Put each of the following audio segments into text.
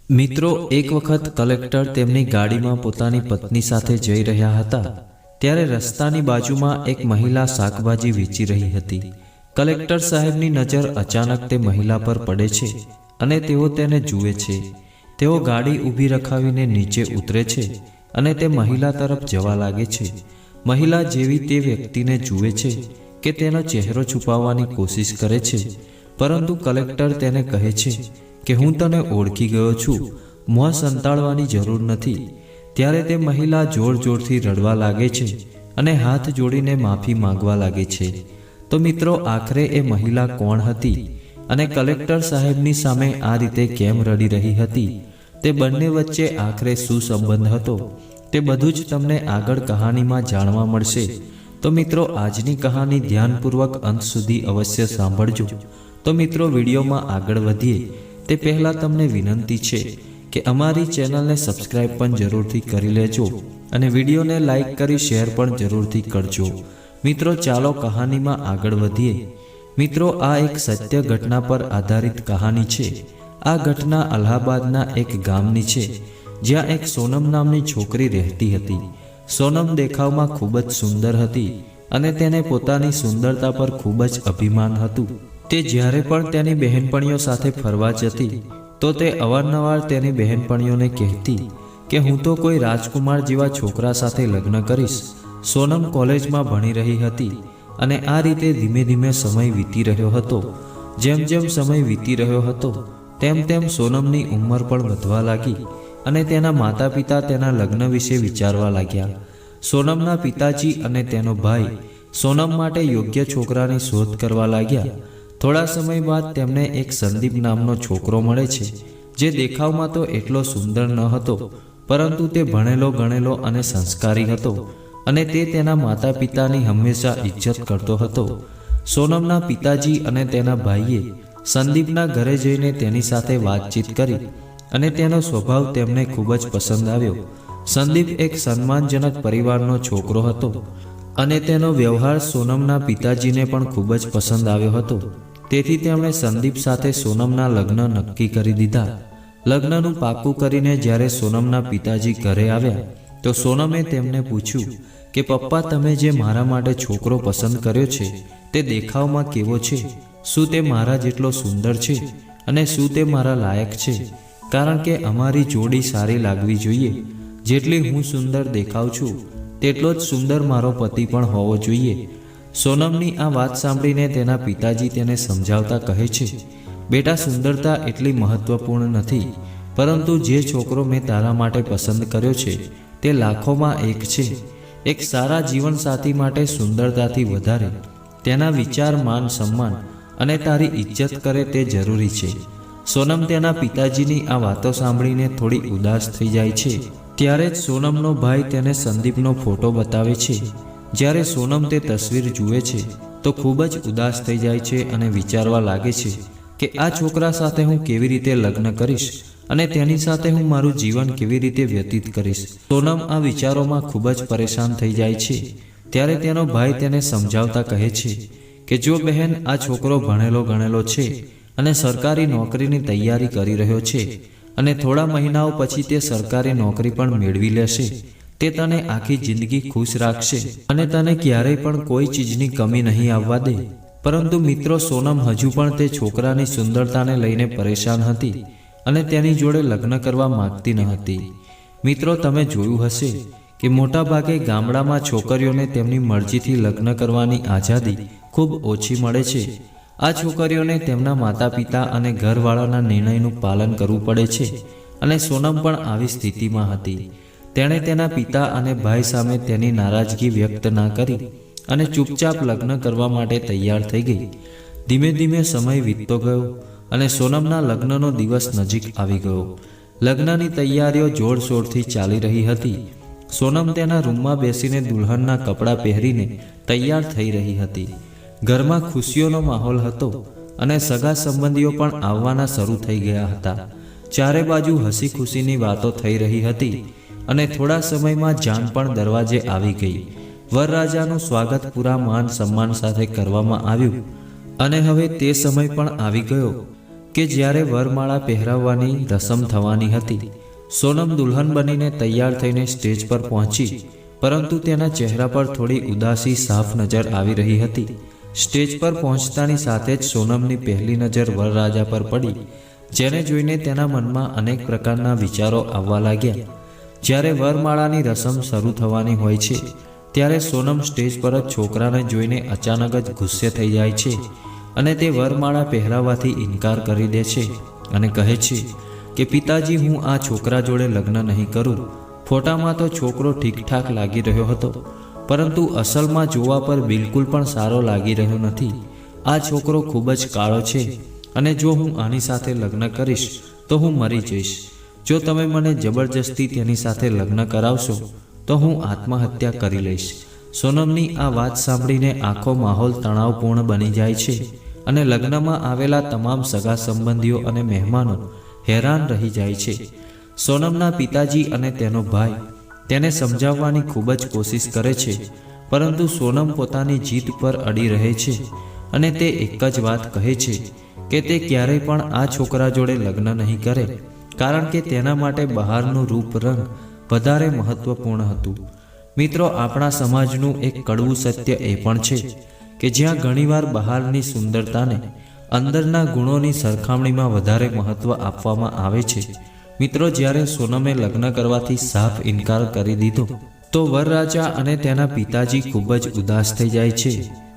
મિત્રો, એક વખત કલેક્ટર તેમની ગાડીમાં પોતાની પત્ની સાથે જઈ રહ્યા હતા ત્યારે રસ્તાની બાજુમાં એક મહિલા શાકભાજી વેચી રહી હતી। કલેક્ટર સાહેબની નજર અચાનક તે મહિલા પર પડે છે અને તેઓ તેને જુએ છે। તેઓ ગાડી ઊભી રખાવીને નીચે ઉતરે છે અને તે મહિલા તરફ જવા લાગે છે। મહિલા જેવી તે વ્યક્તિને જુએ છે કે તેનો ચહેરો છુપાવવાની કોશિશ કરે છે, પરંતુ કલેક્ટર તેને કહે છે કે હું તને ઓળખી ગયો છું, મોં સંતાડવાની જરૂર નથી। ત્યારે તે મહિલા જોર જોરથી રડવા લાગે છે અને હાથ જોડીને માફી માંગવા લાગે છે। તો મિત્રો, આખરે એ મહિલા કોણ હતી અને કલેક્ટર સાહેબની સામે આ રીતે કેમ રડી રહી હતી, તે બંને વચ્ચે આખરે શું સંબંધ હતો, તે બધું જ તમને આગળ કહાનીમાં જાણવા મળશે। તો મિત્રો, આજની કહાની ધ્યાનપૂર્વક અંત સુધી અવશ્ય સાંભળજો। તો મિત્રો, વિડીયોમાં આગળ વધીએ તે પહેલાં તમને વિનંતી છે કે અમારી ચેનલને સબસ્ક્રાઇબ પણ જરૂરથી કરી લેજો અને વિડીયોને લાઇક કરી શેર પણ જરૂરથી કરજો। મિત્રો, ચાલો કહાનીમાં આગળ વધીએ। મિત્રો, આ એક સત્ય ઘટના પર આધારિત કહાની છે। આ ઘટના અલ્હાબાદના એક ગામની છે જ્યાં એક સોનમ નામની છોકરી રહેતી હતી। સોનમ દેખાવમાં ખૂબ જ સુંદર હતી અને તેને પોતાની સુંદરતા પર ખૂબ જ અભિમાન હતું। તે જ્યારે પણ તેની બહેનપણીઓ સાથે ફરવા જતી તો તે અવારનવાર તેની બહેનપણીઓને કહેતી કે હું તો કોઈ રાજકુમાર જેવા છોકરા સાથે લગ્ન કરીશ। સોનમ કોલેજમાં ભણી રહી હતી અને આ રીતે ધીમે ધીમે સમય વીતી રહ્યો હતો। જેમ જેમ સમય વીતી રહ્યો હતો તેમ તેમ સોનમની ઉંમર પણ વધવા લાગી અને તેના માતા પિતા તેના લગ્ન વિશે વિચારવા લાગ્યા। સોનમના પિતાજી અને તેનો ભાઈ સોનમ માટે યોગ્ય છોકરાની શોધ કરવા લાગ્યા। થોડા સમય બાદ તેમને એક સંદીપ નામનો છોકરો મળે છે, જે દેખાવમાં તો એટલો સુંદર ન હતો, પરંતુ તે ભણેલો ગણેલો અને સંસ્કારી હતો અને તે તેના માતા પિતાની હંમેશા ઇજ્જત કરતો હતો। સોનમના પિતાજી અને તેના ભાઈએ સંદીપના ઘરે જઈને તેની સાથે વાતચીત કરી અને તેનો સ્વભાવ તેમને ખૂબ જ પસંદ આવ્યો। સંદીપ એક સન્માનજનક પરિવારનો છોકરો હતો અને તેનો વ્યવહાર સોનમના પિતાજીને પણ ખૂબ જ પસંદ આવ્યો હતો। તેથી તેમણે સંદીપ સાથે સોનમના લગ્ન નક્કી કરી દીધા। લગ્નનું પાક્કું કરીને જ્યારે સોનમના પિતાજી ઘરે આવ્યા તો સોનમે તેમને પૂછ્યું કે પપ્પા, તમે જે મારા માટે છોકરો પસંદ કર્યો છે તે દેખાવમાં કેવો છે? શું તે મારા જેટલો સુંદર છે અને શું તે મારા લાયક છે? કારણ કે અમારી જોડી સારી લાગવી જોઈએ। જેટલી હું સુંદર દેખાવ છું તેટલો જ સુંદર મારો પતિ પણ હોવો જોઈએ। સોનમની આ વાત સાંભળીને તેના પિતાજી તેને સમજાવતા કહે છે, બેટા, સુંદરતા એટલી મહત્વપૂર્ણ નથી, પરંતુ જે છોકરો મેં તારા માટે પસંદ કર્યો છે તે લાખોમાં એક છે। એક સારા જીવનસાથી માટે સુંદરતાથી વધારે તેના વિચાર, માન, સન્માન અને તારી ઇજ્જત કરે તે જરૂરી છે। સોનમ તેના પિતાજીની આ વાતો સાંભળીને થોડી ઉદાસ થઈ જાય છે। ત્યારે જ સોનમનો ભાઈ તેને સંદીપનો ફોટો બતાવે છે। જ્યારે સોનમ તે તસવીર જુએ છે તો ખૂબ જ ઉદાસ થઈ જાય છે અને વિચારવા લાગે છે કે આ છોકરા સાથે હું કેવી રીતે લગ્ન કરીશ અને તેની સાથે હું મારું જીવન કેવી રીતે વ્યતીત કરીશ। સોનમ આ વિચારોમાં ખૂબ જ પરેશાન થઈ જાય છે। ત્યારે તેનો ભાઈ તેને સમજાવતા કહે છે કે જો બહેન, આ છોકરો ભણેલો ગણેલો છે અને સરકારી નોકરીની તૈયારી કરી રહ્યો છે અને થોડા મહિનાઓ પછી તે સરકારી નોકરી પણ મેળવી લેશે, તે તને આખી જિંદગી ખુશ રાખશે અને તને ક્યારેય પણ કોઈ ચીજની કમી નહીં આવવા દે। પરંતુ મિત્રો, સોનમ હજુ પણ તે છોકરાની સુંદરતાને લઈને પરેશાન હતી અને તેની જોડે લગ્ન કરવા માંગતી ન હતી। મિત્રો, તમે જોયું હશે કે મોટા ભાગે ગામડામાં છોકરીઓને તેમની મરજીથી લગ્ન કરવાની આઝાદી ખૂબ ઓછી મળે છે। આ છોકરીઓને તેમના માતા પિતા અને ઘરવાળાના નિર્ણયનું પાલન કરવું પડે છે અને સોનમ પણ આવી સ્થિતિમાં હતી। તેણે તેના પિતા અને ભાઈ સામે તેની નારાજગી વ્યક્ત ના કરી અને ચૂપચાપ લગ્ન કરવા માટે તૈયાર થઈ ગઈ। ધીમે ધીમે સમય વીતતો ગયો અને સોનમના લગ્નનો દિવસ નજીક આવી ગયો। લગ્નની તૈયારીઓ જોરશોરથી ચાલી રહી હતી। સોનમ તેના રૂમમાં બેસીને દુલ્હનના કપડાં પહેરીને તૈયાર થઈ રહી હતી। ઘરમાં ખુશીઓનો માહોલ હતો અને સગા સંબંધીઓ પણ આવવાના શરૂ થઈ ગયા હતા। ચારે બાજુ હસી ખુશીની વાતો થઈ રહી હતી અને થોડા સમયમાં જાન પણ દરવાજે આવી ગઈ। વરરાજાનું સ્વાગત પૂરા માન સન્માન સાથે કરવામાં આવ્યું અને હવે તે સમય પણ આવી ગયો કે જ્યારે વરમાળા પહેરાવવાની રસમ થવાની હતી, સોનમ દુલ્હન બનીને તૈયાર થઈને સ્ટેજ પર પહોંચી, પરંતુ તેના ચહેરા પર થોડી ઉદાસી સાફ નજર આવી રહી હતી. સ્ટેજ પર પહોંચતાની સાથે જ સોનમની પહેલી નજર વરરાજા પર પડી, જેને જોઈને તેના મનમાં અનેક પ્રકારના વિચારો આવવા લાગ્યા. જ્યારે વરમાળાની રસમ શરૂ થવાની હોય છે, ત્યારે સોનમ સ્ટેજ પર જ છોકરાને જોઈને અચાનક જ ગુસ્સે થઈ જાય છે અને તે વરમાળા પહેરાવવાથી ઇનકાર કરી દે છે અને કહે છે કે પિતાજી, હું આ છોકરા જોડે લગ્ન નહીં કરું. ફોટામાં તો છોકરો ઠીકઠાક લાગી રહ્યો હતો, પરંતુ અસલમાં જોવા પર બિલકુલ પણ સારો લાગી રહ્યો નથી. આ છોકરો ખૂબ જ કાળો છે અને જો હું આની સાથે લગ્ન કરીશ તો હું મરી જઈશ. જો તમે મને જબરજસ્તી તેની સાથે લગ્ન કરાવશો તો હું આત્મહત્યા કરી લઈશ. સોનમની આ વાત સાંભળીને આખો માહોલ તણાવપૂર્ણ બની જાય છે અને લગ્નમાં આવેલા તમામ સગા સંબંધીઓ અને મહેમાનો હેરાન રહી જાય છે. સોનમના પિતાજી અને તેનો ભાઈ તેને સમજાવવાની ખૂબ જ કોશિશ કરે છે, પરંતુ સોનમ પોતાની જીદ પર અડી રહે છે અને તે એક જ વાત કહે છે કે તે ક્યારેય પણ આ છોકરા જોડે લગ્ન નહીં કરે, કારણ કે તેના માટે બહારનું રૂપ રંગ વધારે મહત્વપૂર્ણ હતું. મિત્રો, આપણા સમાજનું એક કડવું સત્ય એ પણ છે કે જ્યાં ઘણીવાર બહારની સુંદરતાને અંદરના ગુણોની સરખામણીમાં વધારે મહત્વ આપવામાં આવે છે. મિત્રો, જ્યારે સોનમે લગ્ન કરવાથી સાફ ઇનકાર કરી દીધો તો વરરાજા અને તેના પિતાજી ખૂબ જ ઉદાસ થઈ જાય છે.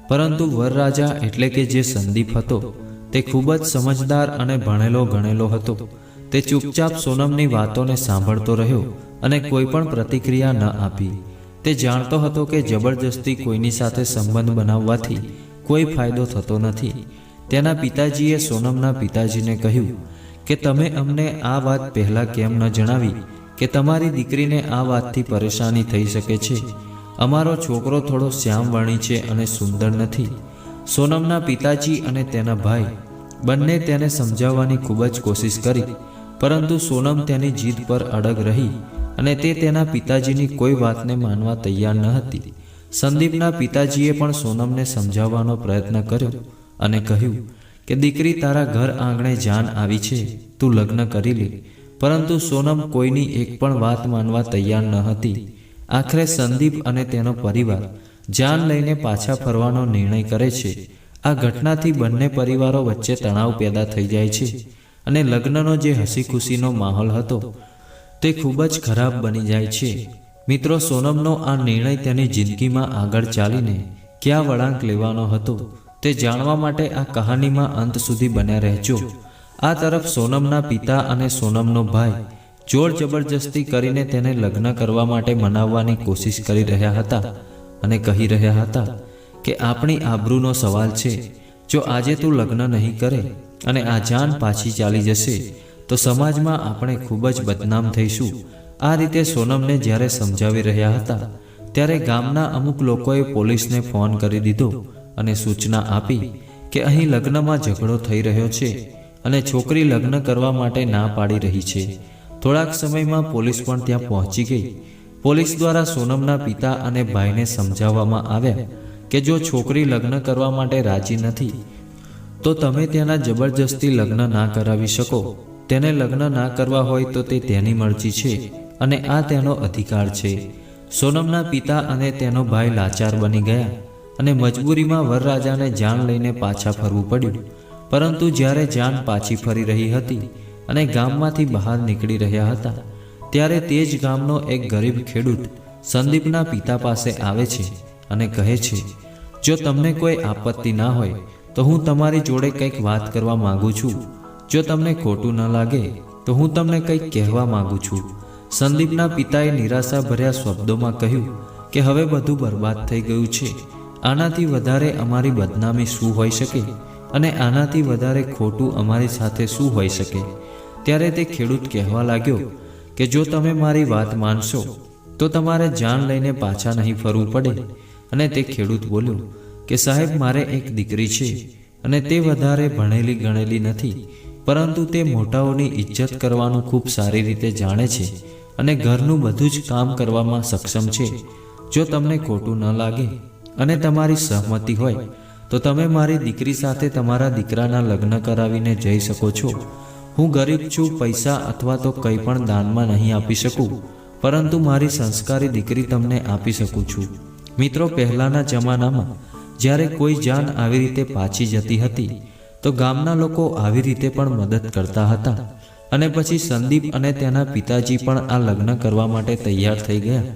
પરંતુ વરરાજા એટલે કે જે સંદીપ હતો, તે ખૂબ જ સમજદાર અને ભણેલો ગણેલો હતો. તે ચૂપચાપ સોનમની વાતોને સાંભળતો રહ્યો અને કોઈ પણ પ્રતિક્રિયા ન આપી. તે જાણતો હતો કે જબરજસ્તી કોઈની સાથે સંબંધ બનાવવાથી કોઈ ફાયદો થતો નથી. તેના પિતાજીએ સોનમના પિતાજીને કહ્યું કે તમે અમને આ વાત પહેલાં કેમ ન જણાવી કે તમારી દીકરીને આ વાતથી પરેશાની થઈ શકે છે. અમારો છોકરો થોડો શ્યામવર્ણી છે અને સુંદર નથી. સોનમના પિતાજી અને તેના ભાઈ બંને તેને સમજાવવાની ખૂબ જ કોશિશ કરી, પરંતુ સોનમ તેની જીદ પર અડગ રહી અને તે તેના પિતાજીની કોઈ વાતને માનવા તૈયાર ન હતી. સંદીપના પિતાજીએ પણ સોનમને સમજાવવાનો પ્રયત્ન કર્યો અને કહ્યું કે દીકરી, તારા ઘર આંગણે જાન આવી છે, તું લગ્ન કરી લે. પરંતુ સોનમ કોઈની એક પણ વાત માનવા તૈયાર ન હતી. આખરે સંદીપ અને તેનો પરિવાર જાન લઈને પાછા ફરવાનો નિર્ણય કરે છે. આ ઘટનાથી બંને પરિવારો વચ્ચે તણાવ પેદા થઈ જાય છે અને લગ્નનો જે હસી ખુશીનો માહોલ હતો તે ખૂબ જ ખરાબ બની જાય છે. મિત્રો, સોનમનો આ નિર્ણય તેની જિંદગીમાં આગળ ચાલીને ક્યાં વળાંક લેવાનો હતો તે જાણવા માટે આ કહાનીમાં અંત સુધી બન્યા રહેજો. આ તરફ સોનમના પિતા અને સોનમનો ભાઈ જોર જબરજસ્તી કરીને તેને લગ્ન કરવા માટે મનાવવાની કોશિશ કરી રહ્યા હતા અને કહી રહ્યા હતા કે આપણી આબરૂનો સવાલ છે. જો આજે તું લગ્ન નહીં કરે અને આ જાન પાછી ચાલી જશે તો સમાજમાં આપણે ખૂબ જ બદનામ થઈશું. આ રીતે સોનમને જ્યારે સમજાવી રહ્યા હતા ત્યારે ગામના અમુક લોકોએ પોલીસને ફોન કરી દીધો અને સૂચના આપી કે અહીં લગ્નમાં ઝઘડો થઈ રહ્યો છે અને છોકરી લગ્ન કરવા માટે ના પાડી રહી છે. થોડાક સમયમાં પોલીસ પણ ત્યાં પહોંચી ગઈ. પોલીસ દ્વારા સોનમના પિતા અને ભાઈને સમજાવવામાં આવ્યા કે જો છોકરી લગ્ન કરવા માટે રાજી નથી તો તમે તેના જબરજસ્તી લગ્ન ના કરાવી શકો. તેને લગ્ન ના કરવા હોય તો તે તેની મરજી છે અને આ તેનો અધિકાર છે. સોનમના પિતા અને તેનો ભાઈ લાચાર બની ગયા અને મજબૂરીમાં વરરાજાને જાન લઈને પાછા ફરવું પડ્યું. પરંતુ જ્યારે જાન પાછી ફરી રહી હતી અને ગામમાંથી બહાર નીકળી રહ્યા હતા ત્યારે તે જ ગામનો એક ગરીબ ખેડૂત સંદીપના પિતા પાસે આવે છે અને કહે છે, જો તમને કોઈ આપત્તિ ના હોય તો હું તમારી જોડે કંઈક વાત કરવા માંગુ છું. જો તમને ખોટું ન લાગે તો હું તમને કંઈક કહેવા માંગુ છું. સંદીપના પિતાએ નિરાશાભર્યા શબ્દોમાં કહ્યું કે હવે બધું બરબાદ થઈ ગયું છે. આનાથી વધારે અમારી બદનામી શું હોઈ શકે અને આનાથી વધારે ખોટું અમારી સાથે શું હોઈ શકે. ત્યારે તે ખેડૂત કહેવા લાગ્યો કે જો તમે મારી વાત માનશો તો તમારે જાન લઈને પાછા નહીં ફરવું પડે. અને તે ખેડૂત બોલ્યો કે સાહેબ, મારે એક દીકરી છે અને તે વધારે ભણેલી ગણેલી નથી, પરંતુ તે મોટાઓની ઇજ્જત કરવાનું ખૂબ સારી રીતે જાણે છે અને ઘરનું બધું જ કામ કરવામાં સક્ષમ છે. જો તમને ખોટું ન લાગે અને તમારી સહમતિ હોય તો તમે મારી દીકરી સાથે તમારા દીકરાના લગ્ન કરાવીને જઈ શકો છો. હું ગરીબ છું, પૈસા અથવા તો કંઈ પણ દાનમાં નહીં આપી શકું, પરંતુ મારી સંસ્કારી દીકરી તમને આપી શકું છું. મિત્રો, પહેલાંના જમાનામાં જ્યારે કોઈ જાન આવી રીતે પાછી જતી હતી તો ગામના લોકો આવી રીતે પણ મદદ કરતા હતા. અને પછી સંદીપ અને તેના પિતાજી પણ આ લગ્ન કરવા માટે તૈયાર થઈ ગયા.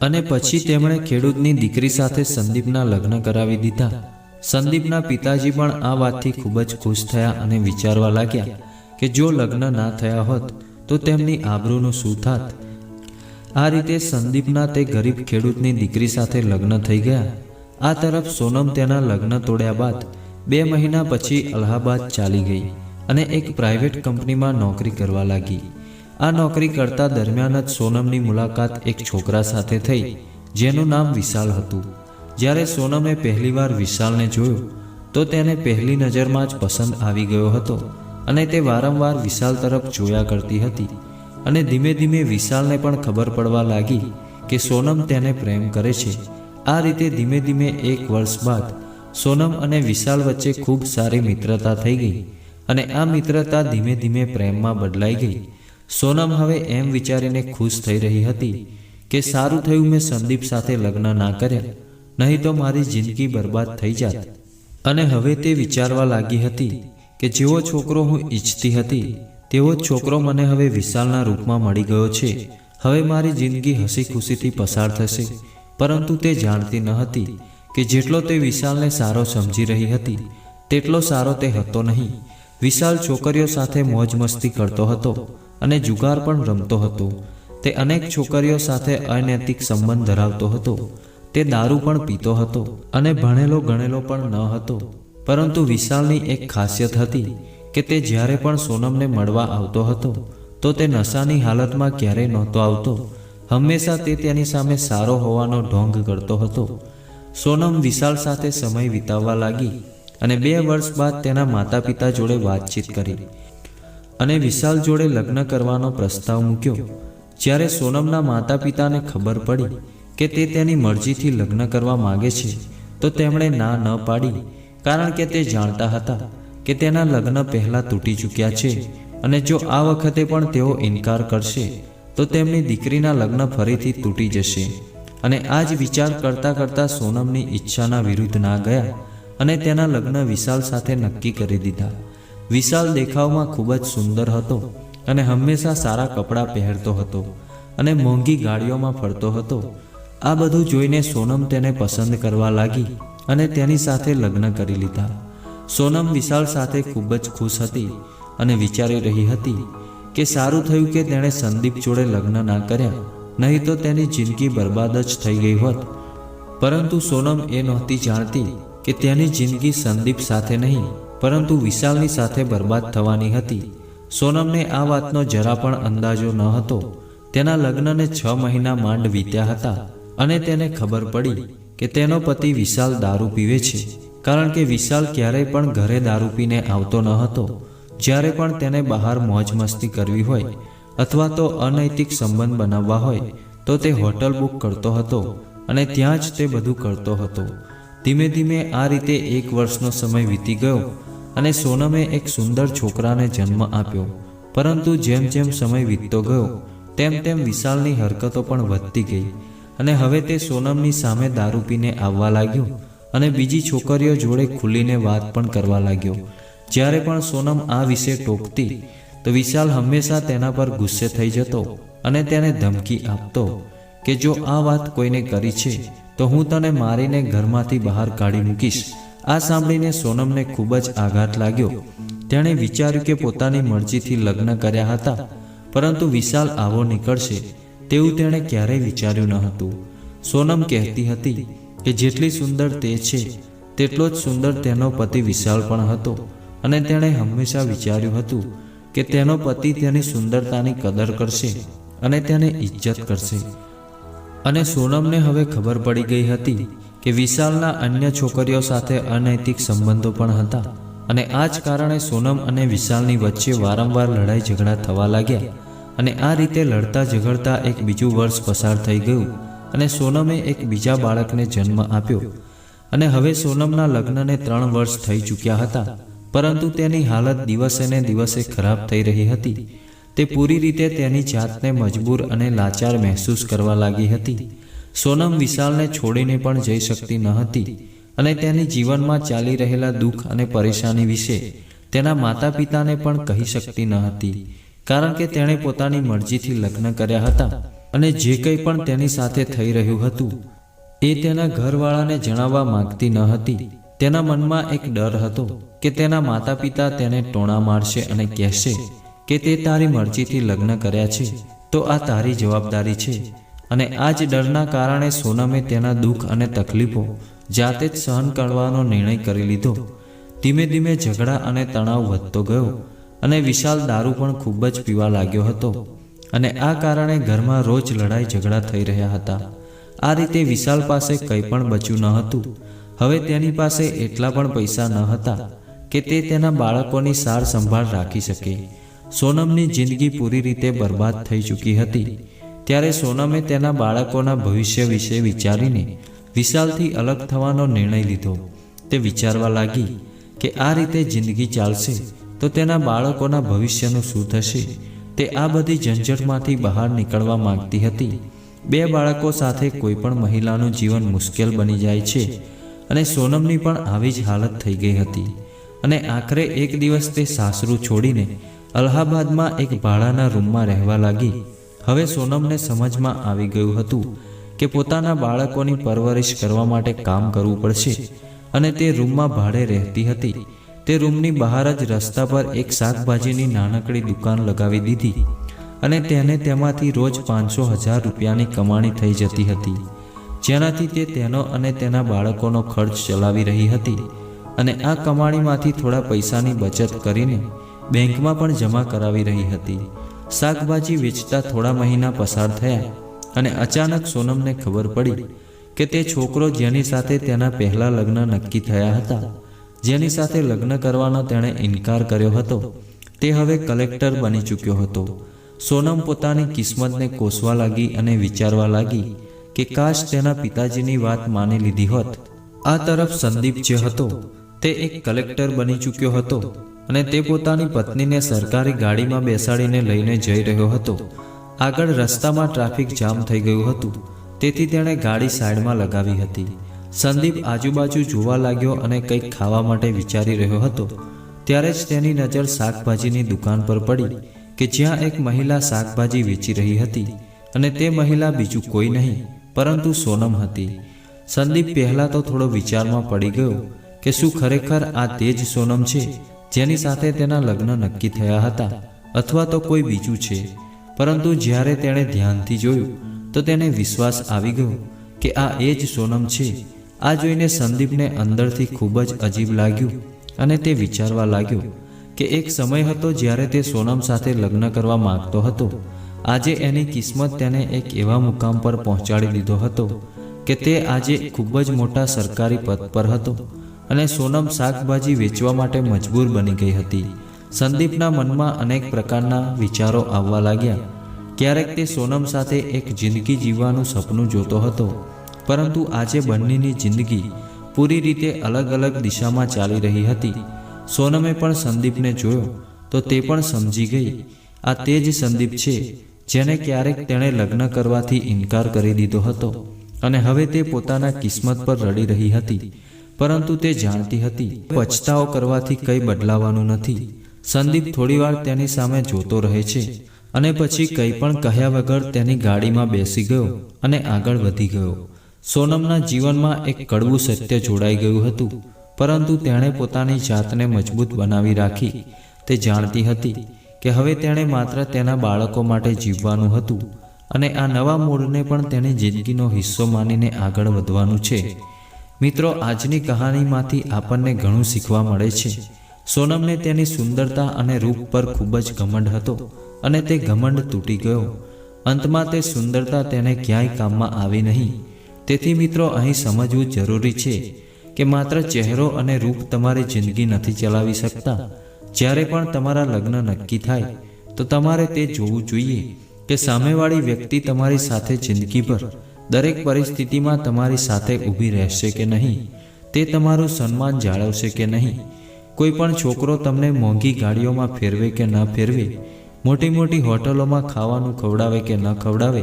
અને પછી તેમણે ખેડૂતની દીકરી સાથે સંદીપના લગ્ન કરાવી દીધા. સંદીપના પિતાજી પણ આ વાતથી ખૂબ જ ખુશ થયા અને વિચારવા લાગ્યા કે જો લગ્ન ના થયા હોત તો તેમની આબરૂનું શું થાત. આ રીતે સંદીપના તે ગરીબ ખેડૂતની દીકરી સાથે લગ્ન થઈ ગયા. આ તરફ સોનમ તેના લગ્ન તોડ્યા બાદ 2 મહિના પછી અલ્હાબાદ ચાલી ગઈ અને એક પ્રાઇવેટ કંપનીમાં નોકરી કરવા લાગી. આ નોકરી કરતા દરમિયાન જ સોનમની મુલાકાત એક છોકરા સાથે થઈ જેનું નામ વિશાલ હતું. જ્યારે સોનમે પહેલીવાર વિશાલને જોયો તો તેને પહેલી નજરમાં જ પસંદ આવી ગયો હતો અને તે વારંવાર વિશાલ તરફ જોયા કરતી હતી. અને ધીમે ધીમે વિશાલને પણ ખબર પડવા લાગી કે સોનમ તેને પ્રેમ કરે છે. આ રીતે ધીમે ધીમે 1 વર્ષ બાદ સોનમ અને વિશાલ વચ્ચે ખૂબ સારી મિત્રતા થઈ ગઈ અને આ મિત્રતા ધીમે ધીમે પ્રેમમાં બદલાઈ ગઈ. સોનમ હવે એમ વિચારીને ખુશ થઈ રહી હતી કે સારું થયું મેં સંદીપ સાથે લગ્ન ના કર્યા, નહીં તો મારી જિંદગી બરબાદ થઈ જાત. અને હવે તે વિચારવા લાગી હતી કે જેવો છોકરો હું ઈચ્છતી હતી તેવો જ છોકરો મને હવે વિશાલના રૂપમાં મળી ગયો છે. હવે મારી જિંદગી હસી ખુશીથી પસાર થશે. પરંતુ તે જાણતી ન હતી કે જેટલો તે વિશાલને સારો સમજી રહી હતી તેટલો સારો તે હતો નહીં. વિશાલ છોકરીઓ સાથે મોજ મસ્તી કરતો હતો અને જુગાર પણ રમતો હતો. તે અનેક છોકરીઓ સાથે અનૈતિક સંબંધ ધરાવતો હતો. તે દારૂ પણ પીતો હતો અને ભણેલો ગણેલો પણ ન હતો. પરંતુ વિશાલની એક ખાસિયત હતી કે તે જ્યારે પણ સોનમને મળવા આવતો હતો તો તે નશાની હાલતમાં ક્યારેય નહોતો આવતો. હંમેશા તે તેની સામે સારો હોવાનો ઢોંગ કરતો હતો. સોનમ વિશાલ સાથે સમય વિતાવવા લાગી અને 2 વર્ષ બાદ તેના માતા પિતા જોડે વાતચીત કરી અને વિશાલ જોડે લગ્ન કરવાનો પ્રસ્તાવ મૂક્યો. જ્યારે સોનમના માતા પિતાને ખબર પડી કે તે તેની મરજીથી લગ્ન કરવા માગે છે તો તેમણે ના ન પાડી, કારણ કે તે જાણતા હતા કે તેના લગ્ન પહેલાં તૂટી ચૂક્યા છે અને જો આ વખતે પણ તેઓ ઇનકાર કરશે તો તેમની દીકરીના લગ્ન ફરીથી તૂટી જશે. અને આ જ વિચાર કરતાં કરતાં સોનમની ઈચ્છાના વિરુદ્ધ ના ગયા અને તેના લગ્ન વિશાલ સાથે નક્કી કરી દીધા. વિશાલ દેખાવમાં ખૂબ જ સુંદર હતો અને હંમેશા સારા કપડાં પહેરતો હતો અને મોંઘી ગાડીઓમાં ફરતો હતો. આ બધું જોઈને સોનમ તેને પસંદ કરવા લાગી અને તેની સાથે લગ્ન કરી લીધા. સોનમ વિશાલ સાથે ખૂબ જ ખુશ હતી અને વિચારી રહી હતી કે સારું થયું કે તેણે સંદીપ જોડે લગ્ન ના કર્યા, નહીં તો તેની જિંદગી બરબાદ જ થઈ ગઈ હોત. પરંતુ સોનમ એ નહોતી જાણતી કે તેની જિંદગી સંદીપ સાથે નહીં પરંતુ વિશાલની સાથે બરબાદ થવાની હતી. સોનમને આ વાતનો જરા પણ અંદાજો ન હતો. તેના લગ્નને 6 મહિના માંડ વીત્યા હતા અને તેને ખબર પડી કે તેનો પતિ વિશાલ દારૂ પીવે છે, કારણ કે વિશાલ ક્યારેય પણ ઘરે દારૂ પીને આવતો ન હતો. જ્યારે પણ તેને બહાર મોજ મસ્તી કરવી હોય અથવા તો અનૈતિક સંબંધ બનાવવા હોય તો તે હોટલ બુક કરતો હતો અને ત્યાં જ તે બધું કરતો હતો. ધીમે ધીમે આ રીતે 1 વર્ષનો સમય વીતી ગયો અને સોનમે એક સુંદર છોકરાને જન્મ આપ્યો. પરંતુ જેમ જેમ સમય વીતતો ગયો તેમ તેમ વિશાલની હરકતો પણ વધતી ગઈ અને હવે તે સોનમની સામે દારૂ પીને આવવા લાગ્યો અને બીજી છોકરીઓ જોડે ખુલીને વાત પણ કરવા લાગ્યો. જ્યારે પણ સોનમ આ વિશે ટોકતી તો વિશાલ હંમેશા તેના પર ગુસ્સે થઈ જતો અને તેને ધમકી આપતો કે જો આ વાત કોઈને કરી છે તો હું તને મારીને ઘરમાંથી બહાર કાઢી મૂકીશ. આ સાંભળીને સોનમને ખૂબ જ આઘાત લાગ્યો. તેણે વિચાર્યું કે પોતાની મરજીથી લગ્ન કર્યા હતા પરંતુ વિશાલ આવો નીકળશે તેવું તેણે ક્યારેય વિચાર્યું ન હતું. સોનમ કહેતી હતી કે જેટલી સુંદર તે છે તેટલો જ સુંદર તેનો પતિ વિશાલ પણ હતો અને તેણે હંમેશા વિચાર્યું હતું કે તેનો પતિ તેની સુંદરતાની કદર કરશે અને તેને ઇજ્જત કરશે. અને સોનમને હવે ખબર પડી ગઈ હતી કે વિશાલના અન્ય છોકરીઓ સાથે અનૈતિક સંબંધો પણ હતા અને આ જ કારણે સોનમ અને વિશાલની વચ્ચે વારંવાર લડાઈ ઝઘડા થવા લાગ્યા. અને આ રીતે લડતા ઝઘડતા એક બીજું વર્ષ પસાર થઈ ગયું અને સોનમે એક બીજા બાળકને જન્મ આપ્યો. અને હવે સોનમના લગ્નને 3 વર્ષ થઈ ચૂક્યા હતા, પરંતુ તેની હાલત દિવસે ને દિવસે ખરાબ થઈ રહી હતી. તે પૂરી રીતે તેની જાતને મજબૂર અને લાચાર મહેસૂસ કરવા લાગી હતી. સોનમ વિશાલને છોડીને પણ જઈ શકતી ન હતી અને તેની જીવનમાં ચાલી રહેલા દુઃખ અને પરેશાની વિશે તેના માતા પિતાને પણ કહી શકતી ન હતી, કારણ કે તેણે પોતાની મરજીથી લગ્ન કર્યા હતા અને જે કંઈ પણ તેની સાથે થઈ રહ્યું હતું એ તેના ઘરવાળાને જણાવવા માંગતી ન હતી. તેના મનમાં એક ડર હતો કે તેના માતા પિતા તેને ટોણા મારશે અને કહેશે કે તે તારી મરજીથી લગ્ન કર્યા છે તો આ તારી જવાબદારી છે. અને આ જ ડરના કારણે સોનમે તેના દુઃખ અને તકલીફો જાતે જ સહન કરવાનો નિર્ણય કરી લીધો. ધીમે ધીમે ઝઘડા અને તણાવ વધતો ગયો અને વિશાલ દારૂ પણ ખૂબ જ પીવા લાગ્યો હતો અને આ કારણે ઘરમાં રોજ લડાઈ ઝઘડા થઈ રહ્યા હતા. આ રીતે વિશાલ પાસે કંઈ પણ બચ્યું ન હતું. હવે તેની પાસે એટલા પણ પૈસા ન હતા કે તે તેના બાળકોની સાર સંભાળ રાખી શકે. સોનમની જિંદગી પૂરી રીતે બરબાદ થઈ ચૂકી હતી. ત્યારે સોનમે તેના બાળકોના ભવિષ્ય વિશે વિચારીને વિશાલથી અલગ થવાનો નિર્ણય લીધો. તે વિચારવા લાગી કે આ રીતે જિંદગી ચાલશે તો તેના બાળકોના ભવિષ્યનું શું થશે. તે આ બધી ઝંઝટમાંથી બહાર નીકળવા માંગતી હતી. 2 બાળકો સાથે કોઈ પણ મહિલાનું જીવન મુશ્કેલ બની જાય છે અને સોનમની પણ આવી જ હાલત થઈ ગઈ હતી. અને આખરે એક દિવસ તે સાસરું છોડીને અલ્હાબાદમાં એક ભાડાના રૂમમાં રહેવા લાગી. હવે સોનમને સમજમાં આવી ગયું હતું કે પોતાના બાળકોની પરવરિશ કરવા માટે કામ કરવું પડશે અને તે રૂમમાં ભાડે રહેતી હતી. તે રૂમની બહાર જ રસ્તા પર એક શાકભાજીની નાનકડી દુકાન લગાવી દીધી અને તેને તેમાંથી રોજ 500,000 રૂપિયાની કમાણી થઈ જતી હતી, જેનાથી તે તેનો અને તેના બાળકોનો ખર્ચ ચલાવી રહી હતી. અને આ કમાણીમાંથી થોડા પૈસાની બચત કરીને બેંકમાં પણ જમા કરાવી રહી હતી. શાકભાજી વેચતા થોડા મહિના પસાર થયા અને અચાનક સોનમને ખબર પડી કે તે છોકરો જેની સાથે તેના પહેલા લગ્ન નક્કી થયા હતા, જેની સાથે લગ્ન કરવાનો તેણે ઇનકાર કર્યો હતો, તે હવે કલેક્ટર બની ચૂક્યો હતો. સોનમ પોતાની કિસ્મતને કોસવા લાગી અને વિચારવા લાગી કે કાશ તેના પિતાજીની વાત માની લીધી હોત. આ તરફ સંદીપ જે હતો તે એક કલેક્ટર બની ચૂક્યો હતો અને તે પોતાની પત્નીને સરકારી ગાડીમાં બેસાડીને લઈને જઈ રહ્યો હતો. આગળ રસ્તામાં ટ્રાફિક જામ થઈ ગયું હતું, તેથી તેણે ગાડી સાઈડમાં લગાવી હતી. સંદીપ આજુબાજુ જોવા લાગ્યો અને કંઈક ખાવા માટે વિચારી રહ્યો હતો. ત્યારે જ તેની નજર શાકભાજીની દુકાન પર પડી કે જ્યાં એક મહિલા શાકભાજી વેચી રહી હતી અને તે મહિલા બીજું કોઈ નહીં પરંતુ સોનમ હતી. સંદીપ પહેલાં તો થોડો વિચારમાં પડી ગયો કે શું ખરેખર આ તે જ સોનમ છે જેની સાથે તેના લગ્ન નક્કી થયા હતા અથવા તો કોઈ બીજું છે. પરંતુ જ્યારે તેણે ધ્યાનથી જોયું તો તેને વિશ્વાસ આવી ગયો કે આ એ જ સોનમ છે. આ જોઈને સંદીપને અંદરથી ખૂબ જ અજીબ લાગ્યું અને તે વિચારવા લાગ્યો કે એક સમય હતો જ્યારે તે સોનમ સાથે લગ્ન કરવા માંગતો હતો. આજે એની કિસ્મત તેને એક એવા મુકામ પર પહોંચાડી દીધો હતો કે તે આજે ખૂબ જ મોટા સરકારી પદ પર હતો અને સોનમ શાકભાજી વેચવા માટે મજબૂર બની ગઈ હતી. સંદીપના મનમાં અનેક પ્રકારના વિચારો આવવા લાગ્યા. ક્યારેક તે સોનમ સાથે એક જિંદગી જીવવાનું સપનું જોતો હતો, પરંતુ આજે બંનેની જિંદગી પૂરી રીતે અલગ અલગ દિશામાં ચાલી રહી હતી. સોનમે પણ સંદીપને જોયો તો તે પણ સમજી ગઈ આ તે જ સંદીપ છે જેને ક્યારેક તેણે લગ્ન કરવાથી ઇનકાર કરી દીધો હતો અને હવે તે પોતાના કિસ્મત પર રડી રહી હતી. પરંતુ તે જાણતી હતી પછતાવો કરવાથી કંઈ બદલાવાનું નથી. સંદીપ થોડીવાર તેની સામે જોતો રહે છે અને પછી કંઈ પણ કહ્યા વગર તેની ગાડીમાં બેસી ગયો અને આગળ વધી ગયો. સોનમના જીવનમાં એક કડવું સત્ય જોડાઈ ગયું હતું, પરંતુ તેણે પોતાની જાતને મજબૂત બનાવી રાખી. તે જાણતી હતી કે હવે તેણે માત્ર તેના બાળકો માટે જીવવાનું હતું અને આ નવા મૂળને પણ તેની જિંદગીનો હિસ્સો માનીને આગળ વધવાનું છે. મિત્રો, આજની કહાનીમાંથી આપણને ઘણું શીખવા મળે છે. સોનમને તેની સુંદરતા અને રૂપ પર ખૂબ જ ઘમંડ હતો અને તે ઘમંડ તૂટી ગયો. અંતમાં તે સુંદરતા તેને ક્યાંય કામમાં આવી નહીં. તેથી મિત્રો, અહીં સમજવું જરૂરી છે કે માત્ર ચહેરો અને રૂપ તમારી જિંદગી નથી ચલાવી શકતા. જ્યારે પણ તમારા લગ્ન નક્કી થાય તો તમારે તે જોવું જોઈએ કે સામેવાળી વ્યક્તિ તમારી સાથે જિંદગીભર દરેક પરિસ્થિતિમાં તમારી સાથે ઊભી રહેશે કે નહીં. તે તમારું સન્માન જાળવશે કે નહીં. કોઈ પણ છોકરો તમને મોંઘી ગાડીઓમાં ફેરવે કે ન ફેરવે, મોટી મોટી હોટલોમાં ખાવાનું ખવડાવે કે ન ખવડાવે,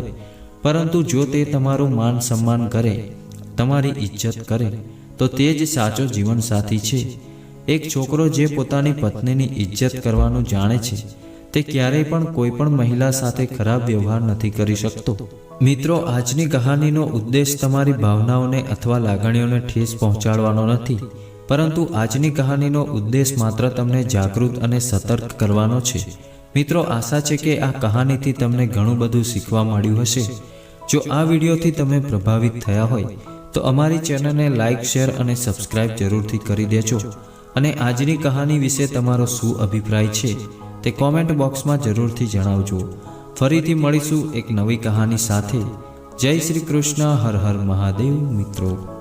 પરંતુ જો તે તમારું માન સન્માન કરે, તમારી ઇજ્જત કરે, તો તે જ સાચો જીવનસાથી છે. એક છોકરો જે પોતાની પત્નીની ઇજ્જત કરવાનું જાણે છે, તે ક્યારેય પણ કોઈ પણ મહિલા સાથે ખરાબ વ્યવહાર નથી કરી શકતો. મિત્રો, આજની કહાનીનો ઉદ્દેશ તમારી ભાવનાઓને અથવા લાગણીઓને ઠેસ પહોંચાડવાનો નથી, પરંતુ આજની કહાનીનો ઉદ્દેશ માત્ર તમને જાગૃત અને સતર્ક કરવાનો છે. મિત્રો, આશા છે કે આ કહાનીથી તમને ઘણું બધું શીખવા મળ્યું હશે. જો આ વિડીયોથી તમે પ્રભાવિત થયા હોય તો અમારી ચેનલને લાઇક, શેર અને સબસ્ક્રાઇબ જરૂરથી કરી દેજો. અને આજની કહાની વિશે તમારો શું અભિપ્રાય છે તે કોમેન્ટ બોક્સમાં જરૂરથી જણાવજો. ફરીથી મળીશું એક નવી કહાની સાથે. જય શ્રી કૃષ્ણ. હર હર મહાદેવ. મિત્રો.